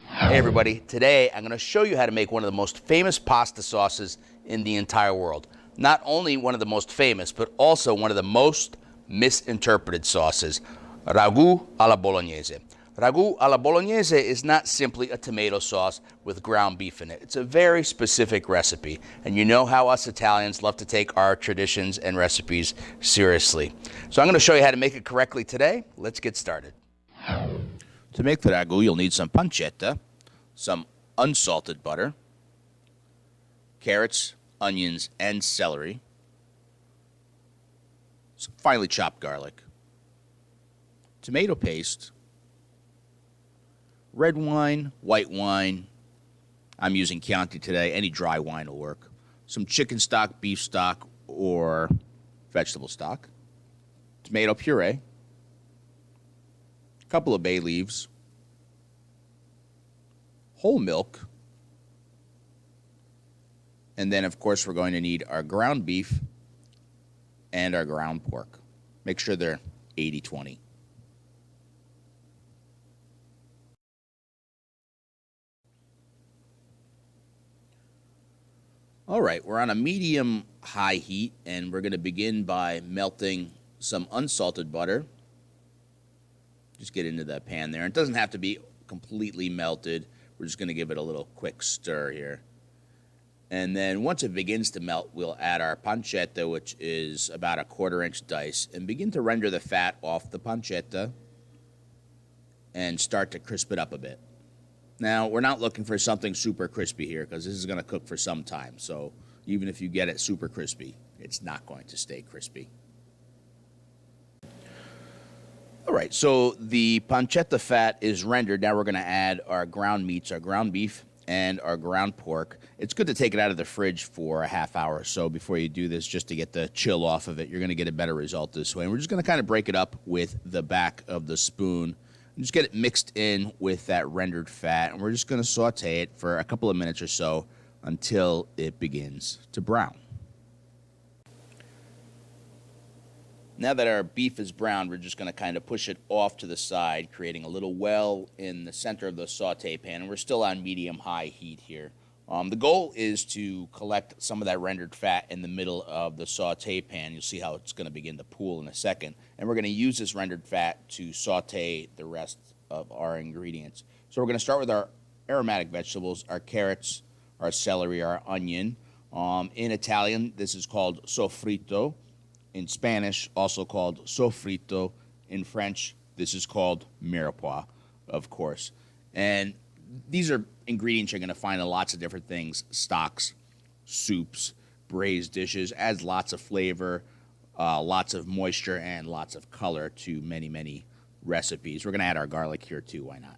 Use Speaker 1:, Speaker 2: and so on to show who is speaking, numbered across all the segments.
Speaker 1: Hey everybody, today I'm going to show you how to make one of the most famous pasta sauces in the entire world. Not only one of the most famous, but also one of the most misinterpreted sauces, Ragu alla Bolognese. Ragu alla Bolognese is not simply a tomato sauce with ground beef in it. It's a very specific recipe, and you know how us Italians love to take our traditions and recipes seriously. So I'm going to show you how to make it correctly today. Let's get started. To make the ragu, you'll need some pancetta, some unsalted butter, carrots, onions, and celery, some finely chopped garlic, tomato paste, red wine, white wine. I'm using Chianti today. Any dry wine will work. Some chicken stock, beef stock, or vegetable stock, tomato puree, a couple of bay leaves, whole milk, and then, of course, we're going to need our ground beef and our ground pork. Make sure they're 80-20. All right, we're on a medium-high heat, and we're going to begin by melting some unsalted butter. Just get into that pan there. It doesn't have to be completely melted. We're just going to give it a little quick stir here. And then once it begins to melt, we'll add our pancetta, which is about a 1/4-inch dice, and begin to render the fat off the pancetta and start to crisp it up a bit. Now, we're not looking for something super crispy here because this is going to cook for some time. So even if you get it super crispy, it's not going to stay crispy. All right, so the pancetta fat is rendered. Now we're going to add our ground meats, our ground beef, and our ground pork. It's good to take it out of the fridge for a half hour or so before you do this, just to get the chill off of it. You're going to get a better result this way. And we're just going to kind of break it up with the back of the spoon and just get it mixed in with that rendered fat. And we're just going to saute it for a couple of minutes or so until it begins to brown. Now that our beef is browned, we're just going to kind of push it off to the side, creating a little well in the center of the saute pan. And we're still on medium-high heat here. The goal is to collect some of that rendered fat in the middle of the saute pan. You'll see how it's going to begin to pool in a second. And we're going to use this rendered fat to saute the rest of our ingredients. So we're going to start with our aromatic vegetables, our carrots, our celery, our onion. In Italian, this is called sofrito. In Spanish, also called sofrito. In French, this is called mirepoix, of course. And these are ingredients you're going to find in lots of different things: stocks, soups, braised dishes. Adds lots of flavor, lots of moisture, and lots of color to many, many recipes. We're going to add our garlic here too. Why not?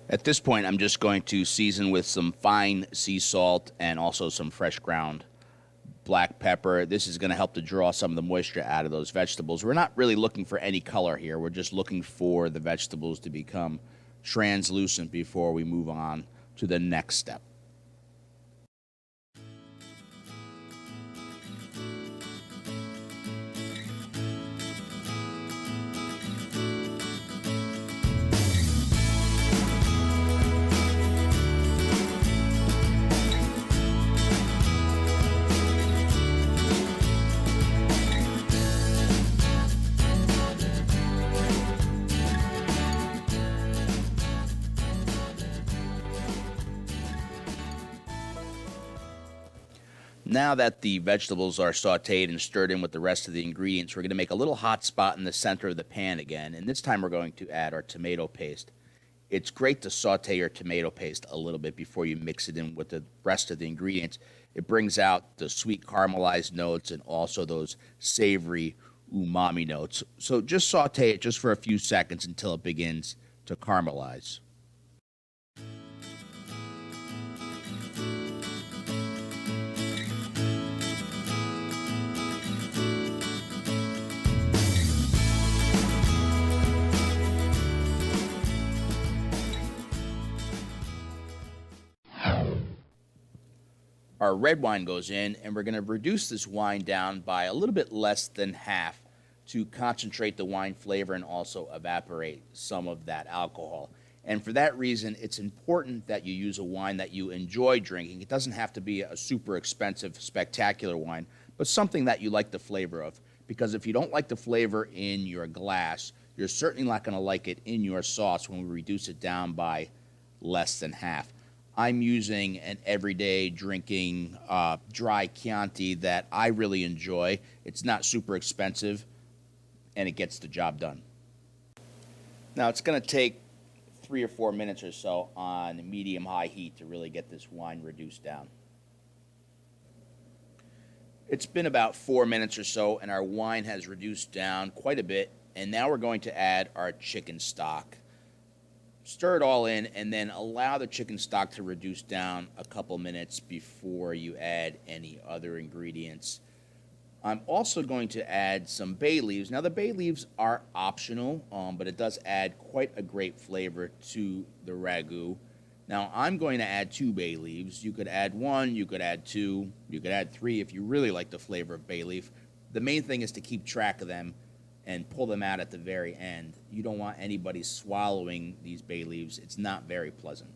Speaker 1: At this point, I'm just going to season with some fine sea salt and also some fresh ground black pepper. This is going to help to draw some of the moisture out of those vegetables. We're not really looking for any color here. We're just looking for the vegetables to become translucent before we move on to the next step. Now that the vegetables are sauteed and stirred in with the rest of the ingredients, we're going to make a little hot spot in the center of the pan again, and this time we're going to add our tomato paste. It's great to saute your tomato paste a little bit before you mix it in with the rest of the ingredients. It brings out the sweet caramelized notes and also those savory umami notes. So just saute it just for a few seconds until it begins to caramelize. Our red wine goes in, and we're going to reduce this wine down by a little bit less than half to concentrate the wine flavor and also evaporate some of that alcohol. And for that reason, it's important that you use a wine that you enjoy drinking. It doesn't have to be a super expensive, spectacular wine, but something that you like the flavor of. Because if you don't like the flavor in your glass, you're certainly not going to like it in your sauce when we reduce it down by less than half. I'm using an everyday drinking dry Chianti that I really enjoy. It's not super expensive, and it gets the job done. Now, it's going to take 3 or 4 minutes or so on medium-high heat to really get this wine reduced down. It's been about 4 minutes or so, and our wine has reduced down quite a bit, and now we're going to add our chicken stock. Stir it all in, and then allow the chicken stock to reduce down a couple minutes before you add any other ingredients. I'm also going to add some bay leaves. Now, the bay leaves are optional, but it does add quite a great flavor to the ragu. Now, I'm going to add 2 bay leaves. You could add 1, you could add 2, you could add 3 if you really like the flavor of bay leaf. The main thing is to keep track of them and pull them out at the very end. You don't want anybody swallowing these bay leaves. It's not very pleasant.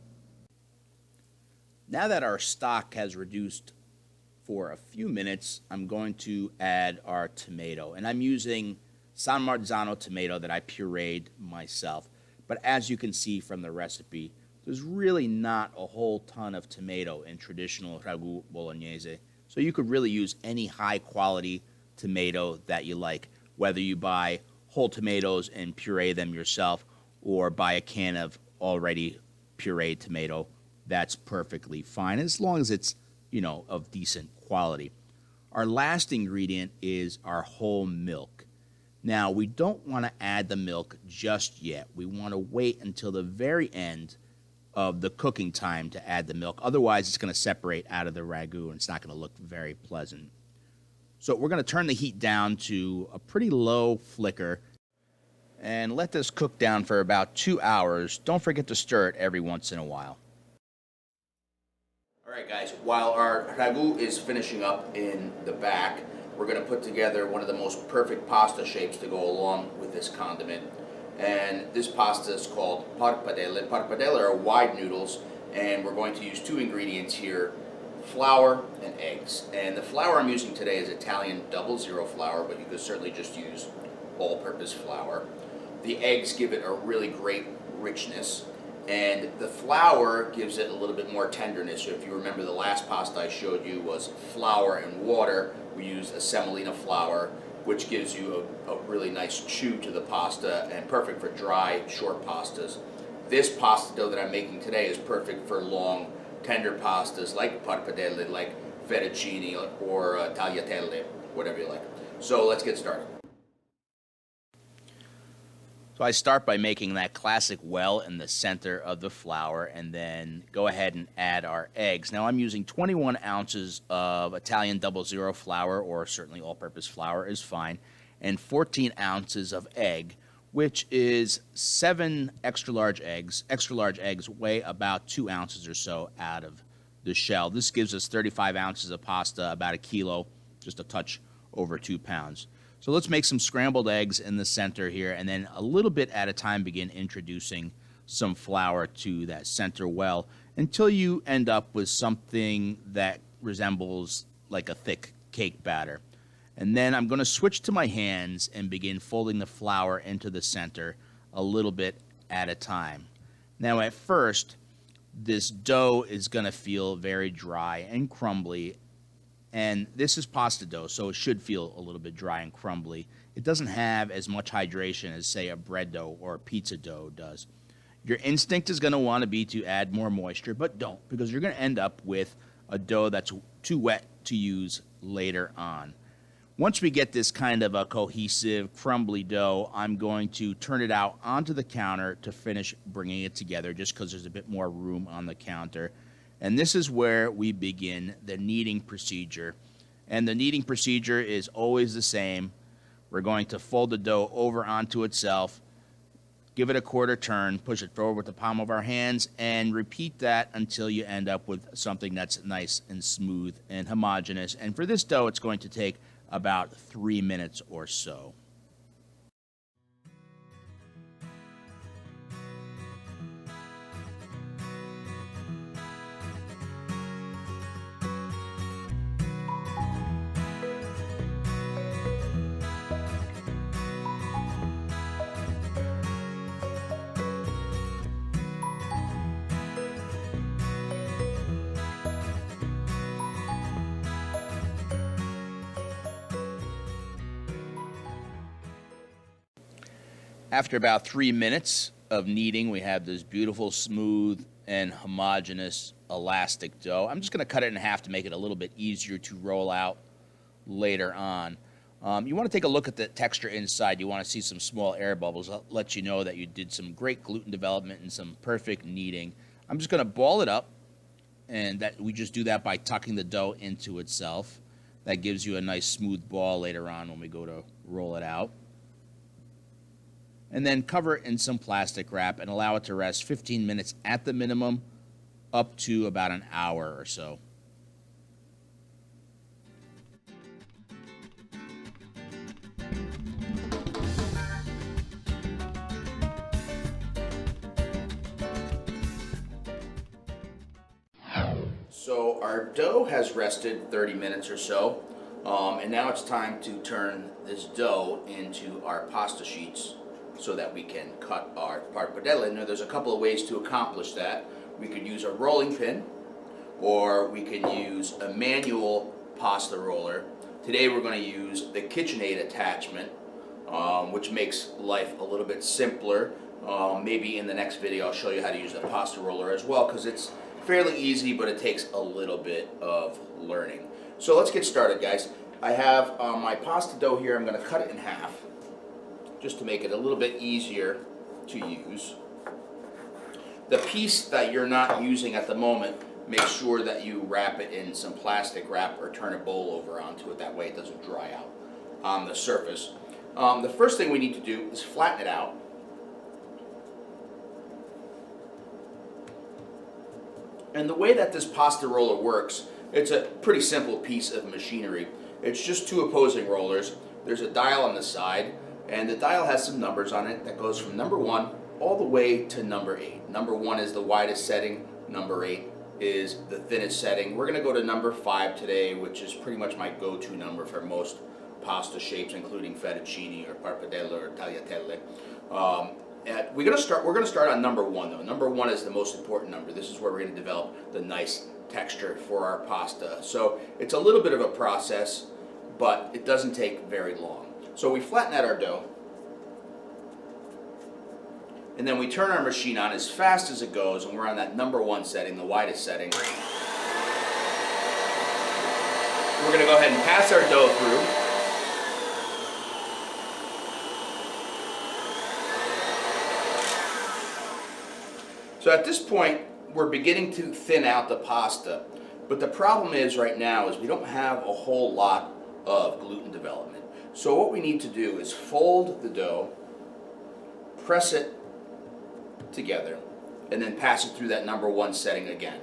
Speaker 1: Now that our stock has reduced for a few minutes, I'm going to add our tomato. And I'm using San Marzano tomato that I pureed myself. But as you can see from the recipe, there's really not a whole ton of tomato in traditional ragu bolognese. So you could really use any high quality tomato that you like, whether you buy whole tomatoes and puree them yourself or buy a can of already pureed tomato. That's perfectly fine, as long as it's, of decent quality. Our last ingredient is our whole milk. Now, we don't want to add the milk just yet. We want to wait until the very end of the cooking time to add the milk. Otherwise, it's going to separate out of the ragu, and it's not going to look very pleasant. So we're going to turn the heat down to a pretty low flicker and let this cook down for about 2 hours. Don't forget to stir it every once in a while. All right, guys, while our ragu is finishing up in the back, we're going to put together one of the most perfect pasta shapes to go along with this condiment. And this pasta is called papardelle. Papardelle are wide noodles, and we're going to use 2 ingredients here, flour and eggs. And the flour I'm using today is Italian 00 flour, but you could certainly just use all-purpose flour. The eggs give it a really great richness, and the flour gives it a little bit more tenderness. So if you remember, the last pasta I showed you was flour and water. We used a semolina flour, which gives you a really nice chew to the pasta and perfect for dry, short pastas. This pasta dough that I'm making today is perfect for long, tender pastas like pappardelle, like fettuccine, or tagliatelle, whatever you like. So let's get started. So I start by making that classic well in the center of the flour, and then go ahead and add our eggs. Now I'm using 21 ounces of Italian 00 flour, or certainly all-purpose flour is fine, and 14 ounces of egg, which is 7 extra large eggs. Extra large eggs weigh about 2 ounces or so out of the shell. This gives us 35 ounces of pasta, about a kilo, just a touch over 2 pounds. So let's make some scrambled eggs in the center here, and then a little bit at a time begin introducing some flour to that center well until you end up with something that resembles like a thick cake batter. And then I'm going to switch to my hands and begin folding the flour into the center a little bit at a time. Now at first, this dough is going to feel very dry and crumbly. And this is pasta dough, so it should feel a little bit dry and crumbly. It doesn't have as much hydration as, say, a bread dough or a pizza dough does. Your instinct is going to want to be to add more moisture, but don't, because you're going to end up with a dough that's too wet to use later on. Once we get this kind of a cohesive, crumbly dough, I'm going to turn it out onto the counter to finish bringing it together, just because there's a bit more room on the counter. And this is where we begin the kneading procedure. And the kneading procedure is always the same. We're going to fold the dough over onto itself, give it a quarter turn, push it forward with the palm of our hands, and repeat that until you end up with something that's nice and smooth and homogeneous. And for this dough, it's going to take about 3 minutes or so. After about 3 minutes of kneading, we have this beautiful, smooth, and homogeneous elastic dough. I'm just going to cut it in half to make it a little bit easier to roll out later on. You want to take a look at the texture inside. You want to see some small air bubbles. I'll let you know that you did some great gluten development and some perfect kneading. I'm just going to ball it up, and that we just do that by tucking the dough into itself. That gives you a nice smooth ball later on when we go to roll it out. And then cover it in some plastic wrap and allow it to rest 15 minutes at the minimum, up to about an hour or so. So our dough has rested 30 minutes or so, and now it's time to turn this dough into our pasta sheets so that we can cut our pappardelle. Now there's a couple of ways to accomplish that. We could use a rolling pin, or we can use a manual pasta roller. Today we're going to use the KitchenAid attachment, which makes life a little bit simpler. Maybe in the next video I'll show you how to use the pasta roller as well, because it's fairly easy, but it takes a little bit of learning. So let's get started, guys. I have my pasta dough here. I'm going to cut it in half, just to make it a little bit easier to use. The piece that you're not using at the moment, make sure that you wrap it in some plastic wrap or turn a bowl over onto it. That way it doesn't dry out on the surface. The first thing we need to do is flatten it out. And the way that this pasta roller works, it's a pretty simple piece of machinery. It's just two opposing rollers. There's a dial on the side, and the dial has some numbers on it that goes from number 1 all the way to number 8. Number 1 is the widest setting, number 8 is the thinnest setting. We're going to go to number 5 today, which is pretty much my go-to number for most pasta shapes, including fettuccine or pappardelle or tagliatelle. We're going to start on number 1 though. Number 1 is the most important number. This is where we're going to develop the nice texture for our pasta. So it's a little bit of a process, but it doesn't take very long. So we flatten out our dough, and then we turn our machine on as fast as it goes, and we're on that number 1 setting, the widest setting. We're going to go ahead and pass our dough through. So at this point, we're beginning to thin out the pasta, but the problem is right now is we don't have a whole lot of gluten development. So what we need to do is fold the dough, press it together, and then pass it through that number 1 setting again.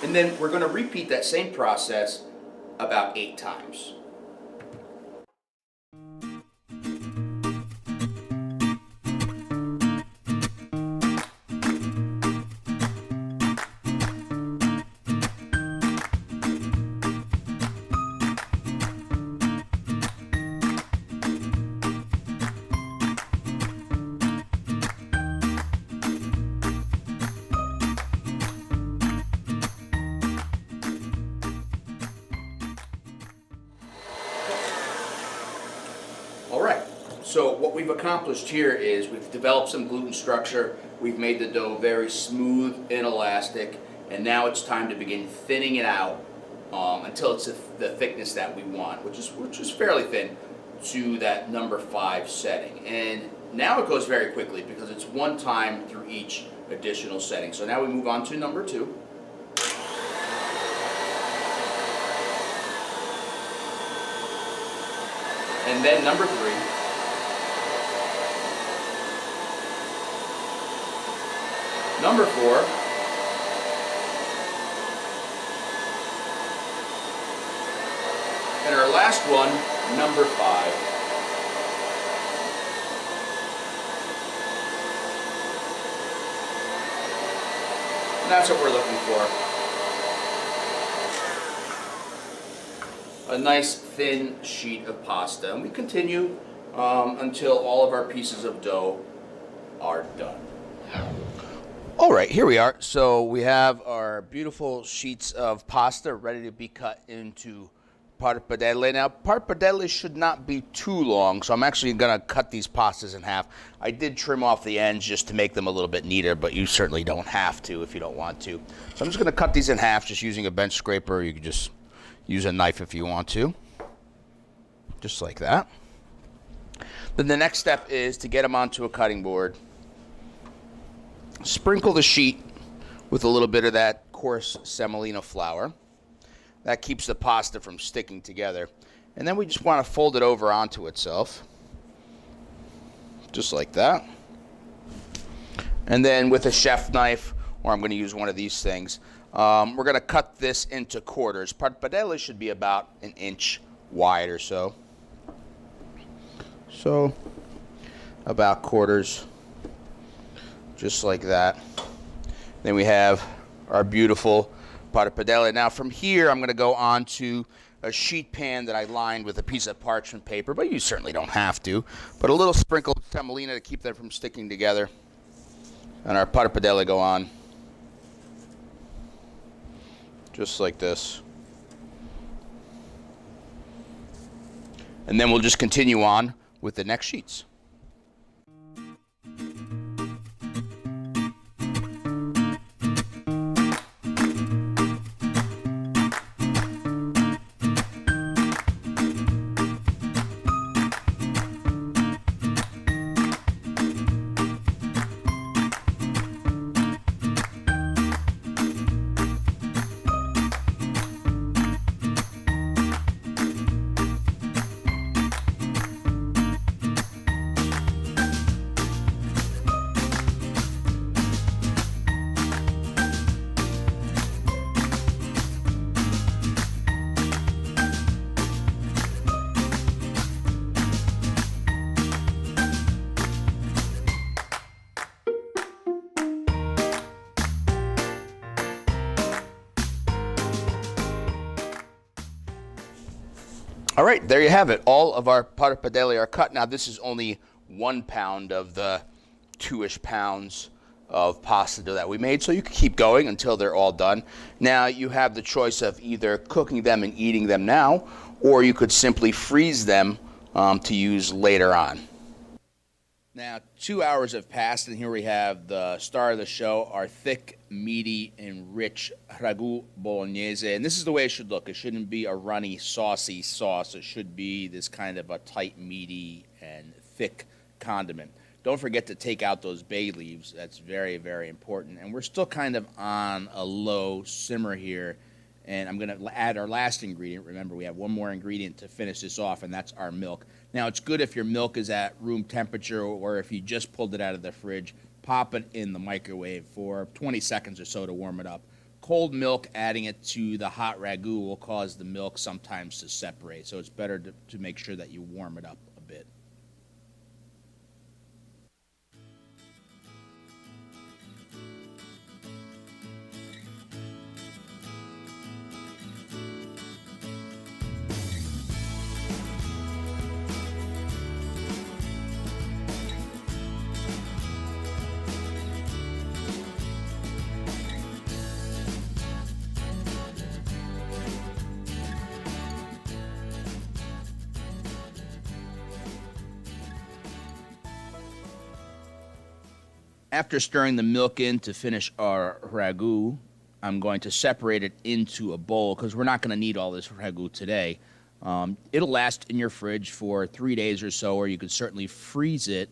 Speaker 1: And then we're going to repeat that same process about 8 times. Alright, so what we've accomplished here is we've developed some gluten structure, we've made the dough very smooth and elastic, and now it's time to begin thinning it out until it's the thickness that we want, which is fairly thin, to that number 5 setting. And now it goes very quickly because it's 1 time through each additional setting. So now we move on to number 2. And then number 3. Number 4. And our last one, number 5. And that's what we're looking for. A nice thin sheet of pasta. And we continue until all of our pieces of dough are done. All right, here we are. So we have our beautiful sheets of pasta ready to be cut into papardelle. Now, papardelle should not be too long, so I'm actually going to cut these pastas in half. I did trim off the ends just to make them a little bit neater, but you certainly don't have to if you don't want to. So I'm just going to cut these in half just using a bench scraper. You can just use a knife if you want to, just like that. Then the next step is to get them onto a cutting board. Sprinkle the sheet with a little bit of that coarse semolina flour. That keeps the pasta from sticking together. And then we just want to fold it over onto itself, just like that. And then with a chef knife, or I'm going to use one of these things, we're going to cut this into quarters. Papardelle should be about an inch wide or so. So, about quarters, just like that. Then we have our beautiful papardelle. Now from here, I'm going to go on to a sheet pan that I lined with a piece of parchment paper, but you certainly don't have to. But a little sprinkle of semolina to keep them from sticking together. And our papardelle go on, just like this. And then we'll just continue on with the next sheets. All right, there you have it. All of our papardelle are cut. Now, this is only 1 pound of the 2-ish pounds of pasta dough that we made, so you can keep going until they're all done. Now, you have the choice of either cooking them and eating them now, or you could simply freeze them to use later on. Now, 2 hours have passed, and here we have the star of the show, our thick, meaty, and rich Ragu Bolognese. And this is the way it should look. It shouldn't be a runny, saucy sauce. It should be this kind of a tight, meaty, and thick condiment. Don't forget to take out those bay leaves. That's very, very important. And we're still kind of on a low simmer here. And I'm going to add our last ingredient. Remember, we have one more ingredient to finish this off, and that's our milk. Now, it's good if your milk is at room temperature, or if you just pulled it out of the fridge, pop it in the microwave for 20 seconds or so to warm it up. Cold milk, adding it to the hot ragu will cause the milk sometimes to separate, so it's better to make sure that you warm it up a bit. After stirring the milk in to finish our ragu, I'm going to separate it into a bowl because we're not going to need all this ragu today. It'll last in your fridge for 3 days or so, or you could certainly freeze it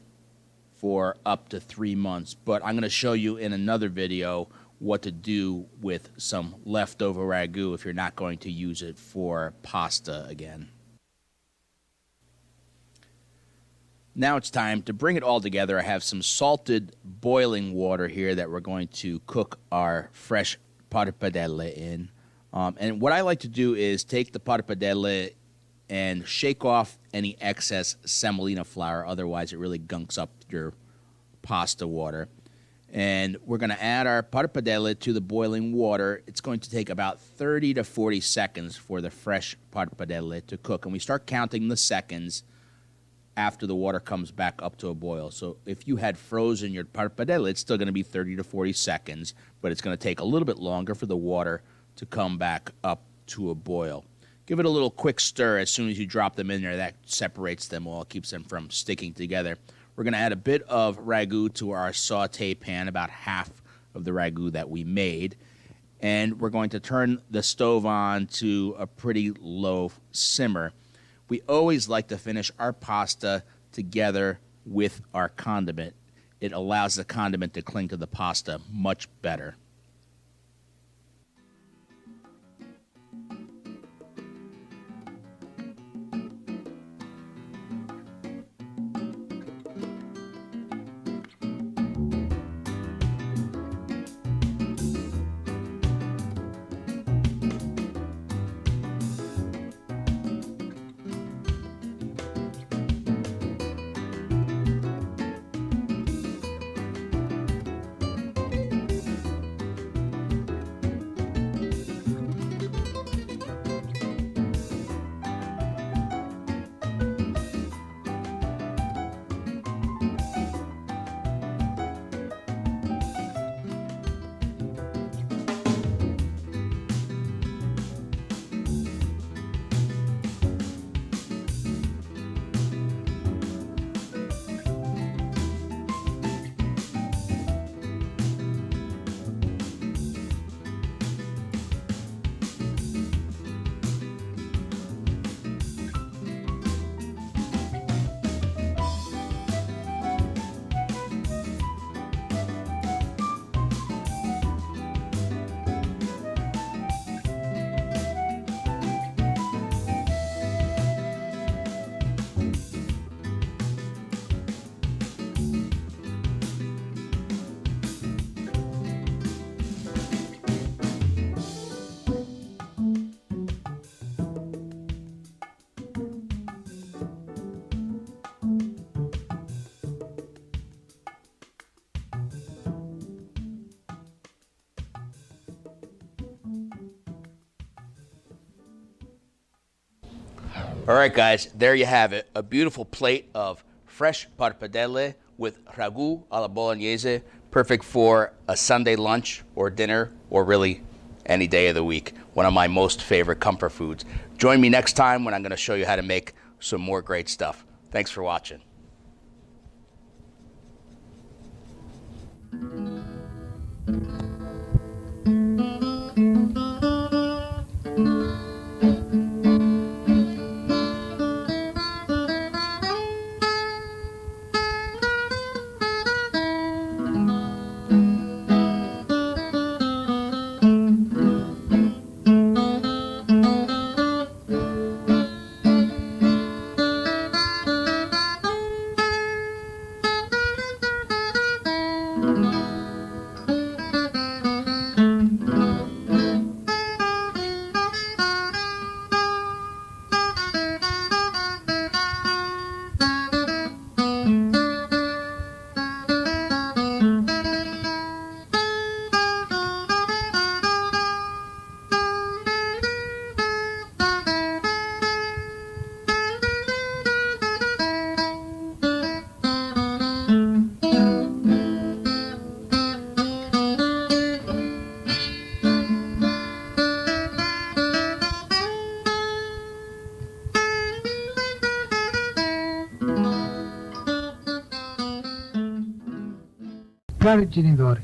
Speaker 1: for up to 3 months. But I'm going to show you in another video what to do with some leftover ragu if you're not going to use it for pasta again. Now it's time to bring it all together. I have some salted boiling water here that we're going to cook our fresh papardelle in. And what I like to do is take the papardelle and shake off any excess semolina flour. Otherwise, it really gunks up your pasta water. And we're going to add our papardelle to the boiling water. It's going to take about 30 to 40 seconds for the fresh papardelle to cook. And we start counting the seconds after the water comes back up to a boil. So if you had frozen your papardelle, it's still going to be 30 to 40 seconds, but it's going to take a little bit longer for the water to come back up to a boil. Give it a little quick stir as soon as you drop them in there. That separates them all, keeps them from sticking together. We're going to add a bit of ragu to our saute pan, about half of the ragu that we made. And we're going to turn the stove on to a pretty low simmer. We always like to finish our pasta together with our condiment. It allows the condiment to cling to the pasta much better. All right, guys, there you have it. A beautiful plate of fresh papardelle with ragu alla Bolognese, perfect for a Sunday lunch or dinner or really any day of the week. One of my most favorite comfort foods. Join me next time when I'm going to show you how to make some more great stuff. Thanks for watching.
Speaker 2: Cari genitori,